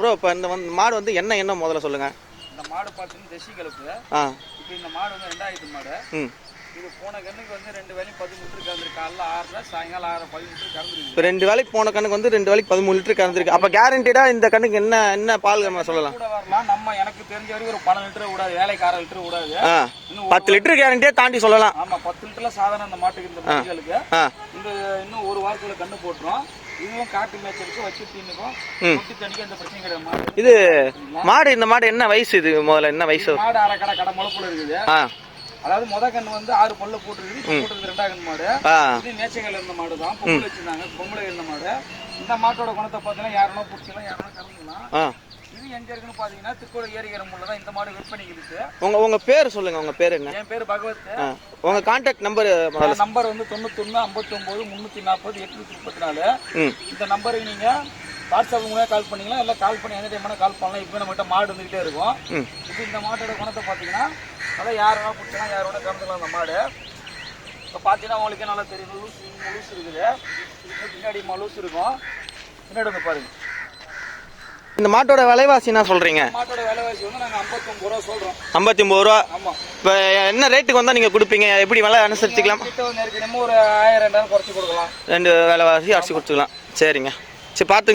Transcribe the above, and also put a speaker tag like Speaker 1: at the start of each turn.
Speaker 1: Bro இப்போ இந்த மாடு வந்து என்ன முதல்ல சொல்லுங்கள்.
Speaker 2: இந்த மாடு பார்த்தீங்கன்னா தெசி கலப்பு. இப்போ இந்த மாடு வந்து 2000 மாடு. இது போன கண்ணுக்கு வந்து 2 வேலையும் 13 லிட்டர் கறந்துருக்கு. காலைல 6 சாயங்காலம் 6 13 லிட்டர் கறந்துருக்கு.
Speaker 1: இப்போ 2 வேலைக்கு போன கண்ணுக்கு வந்து 2 வேலைக்கு 13 லிட்டர் கறந்துருக்கு. அப்போ கேரண்டீடாக இந்த கண்ணுக்கு என்ன பால் நம்ம சொல்லலாம்?
Speaker 2: கூட வரலாம். நம்ம எனக்கு தெரிஞ்ச வரைக்கும் ஒரு 12 லிட்டர் விடாது, வேலைக்கு 6 லிட்டர் விடாது.
Speaker 1: 10 லிட்டர் கேரண்டியாக தாண்டி சொல்லலாம்.
Speaker 2: ஆமாம், 10 லிட்டர்ல சாதாரண அந்த மாட்டுக்கு இந்த மாடுகளுக்கு இந்த இன்னும் ஒரு வாரத்துல கண்ணு போட்டுரும். இதுவும் காட்டு மேய்ச்சலுக்கு வச்சு தீனுக்கும் குட்டி தண்ணிக்கு அந்த பிரச்சனை கிடையாது.
Speaker 1: இது மாடு இந்த மாடு என்ன வயசு? இது முதல்ல என்ன வயசு?
Speaker 2: மாடு அரை கடை முளைப்புல இருக்குது. அதாவது முத கண்ணு வந்து 6 பல்ல போட்டுருக்குது. இப்போ போட்டுருக்கு 2ஆம் கண்ணு மாடு. இது நேச்சங்கல் இருந்த மாடு தான். பொம்பளை வச்சிருந்தாங்க, பொம்பளை இருந்த மாடு. இந்த மாட்டோட குணத்தை பார்த்தீங்கன்னா யாருன்னா பிடிச்சலாம், யாருன்னா கறந்துக்கலாம். இது எங்க இருக்குன்னு பாத்தீங்கன்னா திருக்கோள ஏரிகரமுள்ள தான் இந்த மாடு விற்பனைக்கு இருக்கு.
Speaker 1: உங்க பேர் சொல்லுங்க. உங்க பேர் என்ன?
Speaker 2: என் பேர் பகவத்.
Speaker 1: உங்க கான்டாக்ட் நம்பர்
Speaker 2: நம்பர் வந்து 91 59 340 834. இந்த நம்பருக்கு நீங்க வாட்ஸ்அப் மூலம் கால் பண்ணிக்கலாம், இல்லை கால் பண்ணி எந்த டைம் கால் பண்ணலாம். இப்போ நம்மகிட்ட மாடு வந்துகிட்டே இருக்கும். இப்போ இந்த மாட்டோட குணத்தை பார்த்தீங்கன்னா நல்லா யாரோட பிடிச்சலாம், யாரோட கறந்துக்கலாம். அந்த மாடு இப்போ பார்த்தீங்கன்னா உங்களுக்கே நல்லா தெரியும். முழுசு இருக்குது, பின்னாடி மலூஸ் இருக்கும். பின்னாடி வந்து பாருங்க.
Speaker 1: இந்த மாட்டோட விலைவாசி என்ன சொல்றீங்க?
Speaker 2: மாட்டோட விலைவாசி வந்து நாங்கள் 59 ரூபா சொல்றோம்.
Speaker 1: 59 ரூபா.
Speaker 2: ஆமாம்.
Speaker 1: இப்போ என்ன ரேட்டுக்கு வந்தால் நீங்கள் கொடுப்பீங்க? எப்படி விலை அனுசரிச்சுக்கலாம்?
Speaker 2: கிட்ட வந்து நம்ம ஒரு 1000 2000 குறைச்சி கொடுக்கலாம்.
Speaker 1: 2 விலைவாசி அரிசி கொடுத்துக்கலாம். சரிங்க, சரி பார்த்து